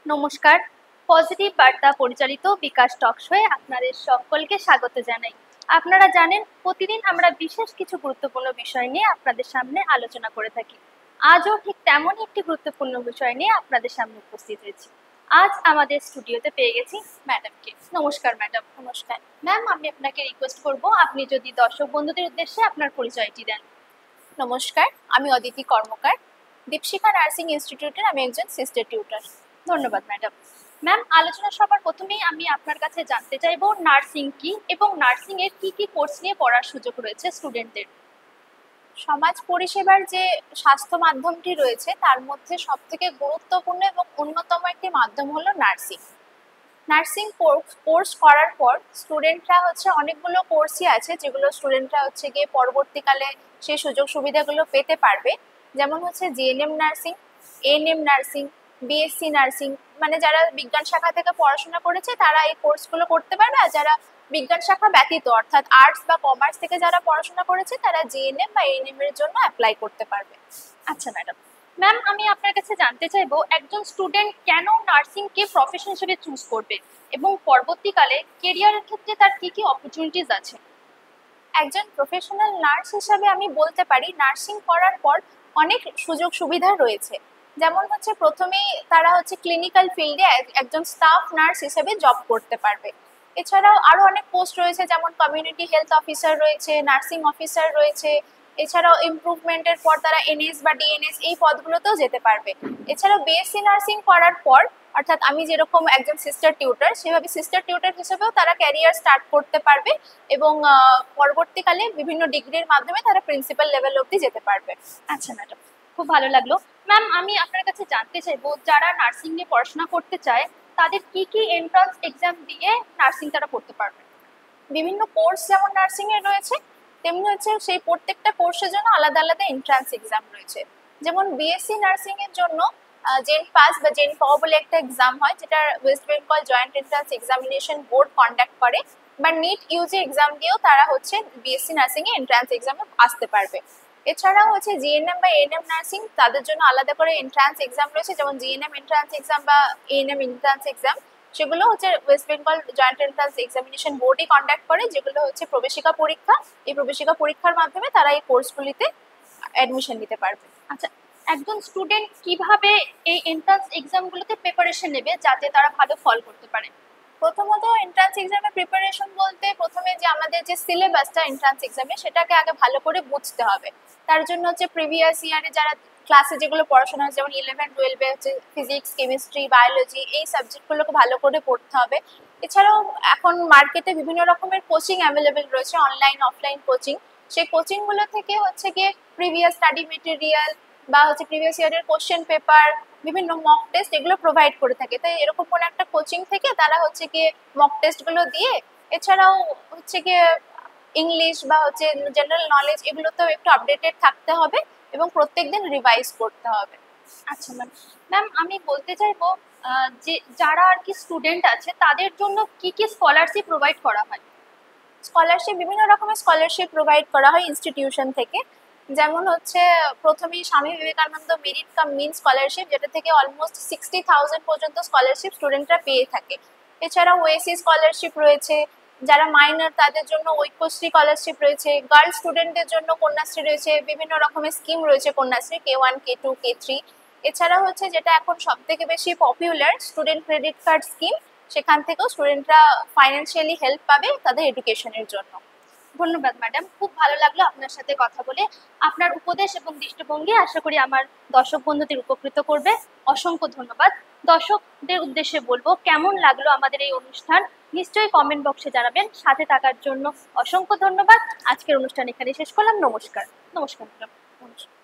নমস্কার। পজিটিভ বার্তা পরিচালিত বিকাশ টক শোয়ে আপনাদের সকলকে স্বাগত জানাই। আপনারা জানেন প্রতিদিন আমরা বিশেষ কিছু গুরুত্বপূর্ণ বিষয় নিয়ে আপনাদের সামনে আলোচনা করে থাকি। আজও ঠিক তেমনই একটি গুরুত্বপূর্ণ বিষয় নিয়ে আপনাদের সামনে উপস্থিত হয়েছি। আজ আমাদের স্টুডিওতে পেয়ে গেছি ম্যাডামকে। নমস্কার ম্যাডাম। নমস্কার ম্যাম, আমি আপনাকে রিকোয়েস্ট করব আপনি যদি দর্শক বন্ধুদের উদ্দেশ্যে আপনার পরিচয়টি দেন। নমস্কার, আমি অদিতি কর্মকার। দীপশিখা নার্সিং ইনস্টিটিউটের আমি একজন সিস্টার টিউটর। ধন্যবাদ ম্যাডাম। ম্যাম, আলোচনা সবার প্রথমেই আমি আপনার কাছে জানতে চাইবো নার্সিং কি এবং নার্সিং এর কি কি কোর্স নিয়ে পড়ার সুযোগ রয়েছে স্টুডেন্টদের। সমাজ পরিষেবার যে স্বাস্থ্য মাধ্যমটি রয়েছে তার মধ্যে সবথেকে গুরুত্বপূর্ণ এবং অন্যতম একটি মাধ্যম হলো নার্সিং। নার্সিং কোর্স করার পর স্টুডেন্টরা অনেকগুলো কোর্সই আছে যেগুলো স্টুডেন্টরা গিয়ে পরবর্তীকালে সেই সুযোগ সুবিধাগুলো পেতে পারবে। যেমন GNM nursing, ANM nursing, BSc nursing, মানে যারা বিজ্ঞান শাখা থেকে পড়াশোনা করেছে তারা এই কোর্সগুলো করতে পারবে, আর যারা বিজ্ঞান শাখা ব্যতীত অর্থাৎ আর্টস বা কমার্স থেকে যারা পড়াশোনা করেছে তারা জিএনএম বা এএনএম এর জন্য অ্যাপ্লাই করতে পারবে। আচ্ছা ম্যাডাম। ম্যাম, আমি আপনার কাছে জানতে চাইবো একজন স্টুডেন্ট কেন নার্সিংকে প্রফেশন হিসেবে চুজ করবে এবং পরবর্তীকালে কেরিয়ারের ক্ষেত্রে তার কি কি অপরচুনিটিস আছে। একজন প্রফেশনাল নার্স হিসাবে আমি বলতে পারি নার্সিং করার পর অনেক সুযোগ সুবিধা রয়েছে। যেমন প্রথমেই তারা ক্লিনিক্যাল ফিল্ডে একজন স্টাফ নার্স হিসেবে জব করতে পারবে। এছাড়াও আরো অনেক পোস্ট রয়েছে, যেমন কমিউনিটি হেলথ অফিসার রয়েছে, নার্সিং অফিসার রয়েছে। এছাড়াও ইমপ্রুভমেন্টের পর তারা এনএস বা ডিএনএস এই পদগুলোতেও যেতে পারবে। এছাড়াও বিএসসি নার্সিং করার পর অর্থাৎ আমি যেরকম একজন সিস্টার টিউটর, সেভাবে সিস্টার টিউটর হিসেবেও তারা ক্যারিয়ার স্টার্ট করতে পারবে এবং পরবর্তীকালে বিভিন্ন ডিগ্রির মাধ্যমে তারা প্রিন্সিপাল লেভেল অবধি যেতে পারবে। আচ্ছা ম্যাডাম, খুব ভালো লাগলো। ম্যাম, আমি আপনার কাছে জানতে চাইবো যারা নার্সিং নিয়ে পড়াশোনা করতে চায় তাদের কি কি এন্ট্রান্স এক্সাম দিয়ে নার্সিং তারা পড়তে পারবে। বিভিন্ন কোর্স যেমন নার্সিং এর রয়েছে তেমনি সেই প্রত্যেকটা কোর্সের জন্য আলাদা আলাদা এন্ট্রান্স এক্সাম রয়েছে। যেমন বিএসসি নার্সিং এর জন্য জেন পাস বা জেন প বলে একটা এক্সাম হয়, যেটা West Bengal joint entrance examination board conduct করে, বা নিট ইউজি এক্সাম দিয়েও তারা বিএসসি নার্সিং এ এন্ট্রান্স এক্সামে আসতে পারবে। এছাড়াও জিএনএম বা এএনএম নার্সিং, তাদের জন্য আলাদা করে এন্ট্রান্স এক্সাম রয়েছে, যেমন জিএনএম এন্ট্রান্স এক্সাম বা এএনএম এন্ট্রান্স এক্সাম। সেগুলো West Bengal joint entrance examination বোর্ডই কন্ডাক্ট করে, যেগুলো প্রবেশিকা পরীক্ষা। এই প্রবেশিকা পরীক্ষার মাধ্যমে তারা এই কোর্সগুলিতে অ্যাডমিশন নিতে পারবে। আচ্ছা, একজন স্টুডেন্ট কিভাবে এই এন্ট্রান্স এক্সামগুলোতে প্রিপারেশন নেবে যাতে তারা ভালো ফল করতে পারে? প্রথমত এন্ট্রান্স এক্সামের প্রিপারেশন বলতে প্রথমে আমাদের যে সিলেবাসটা এন্ট্রান্স এক্সামে সেটাকে আগে ভালো করে বুঝতে হবে। তার জন্য প্রিভিয়াস ইয়ারে যারা ক্লাসে যেগুলো পড়াশোনা হচ্ছে, যেমন 11-12-এ ফিজিক্স, কেমিস্ট্রি, বায়োলজি এই সাবজেক্টগুলোকে ভালো করে পড়তে হবে। এছাড়াও এখন মার্কেটে বিভিন্ন রকমের কোচিং অ্যাভেলেবেল রয়েছে, অনলাইন অফলাইন কোচিং। সেই কোচিংগুলো থেকে গিয়ে প্রিভিয়াস স্টাডি মেটেরিয়াল বা প্রিভিয়াস ইয়ারের কোশ্চেন পেপার, বিভিন্ন মক টেস্ট এগুলো প্রোভাইড করে থাকে। তাই এরকম কোনো একটা কোচিং থেকে তারা গিয়ে মক টেস্টগুলো দিয়ে, এছাড়াও গিয়ে ইংলিশ বা জেনারেল নলেজ এগুলোতেও একটু আপডেটেড থাকতে হবে এবং প্রত্যেকদিন রিভাইজ করতে হবে। আচ্ছা ম্যাম। ম্যাম, আমি বলতে চাইবো যে যারা আর কি স্টুডেন্ট আছে তাদের জন্য কি কি স্কলারশিপ প্রোভাইড করা হয়? স্কলারশিপ, বিভিন্ন রকমের স্কলারশিপ প্রোভাইড করা হয় ইনস্টিটিউশন থেকে। যেমন প্রথমেই Swami Vivekananda merit cum means scholarship, যেটা থেকে অলমোস্ট 60,000 পর্যন্ত স্কলারশিপ স্টুডেন্টরা পেয়ে থাকে। এছাড়া ওএসি স্কলারশিপ রয়েছে, যারা মাইনর তাদের জন্য ঐক্যশ্রী স্কলারশিপ রয়েছে, গার্লস স্টুডেন্টদের জন্য কন্যাশ্রী রয়েছে, বিভিন্ন রকমের স্কিম রয়েছে কন্যাশ্রী K1, K2, K3। এছাড়া যেটা এখন সব থেকে বেশি popular student credit card scheme, সেখান থেকেও স্টুডেন্টরা ফাইন্যান্সিয়ালি হেল্প পাবে তাদের এডুকেশনের জন্য। ধন্যবাদ ম্যাডাম, খুব ভালো লাগলো আপনার সাথে কথা বলে। আপনার উপদেশ এবং দৃষ্টিভঙ্গি আশা করি আমার দর্শক বন্ধুদের উপকৃত করবে। অসংখ্য ধন্যবাদ। দর্শকদের উদ্দেশ্যে বলবো কেমন লাগলো আমাদের এই অনুষ্ঠান নিশ্চয়ই কমেন্ট বক্সে জানাবেন। সাথে থাকার জন্য অসংখ্য ধন্যবাদ। আজকের অনুষ্ঠান এখানে শেষ করলাম। নমস্কার। নমস্কার ম্যাডাম। নমস্কার।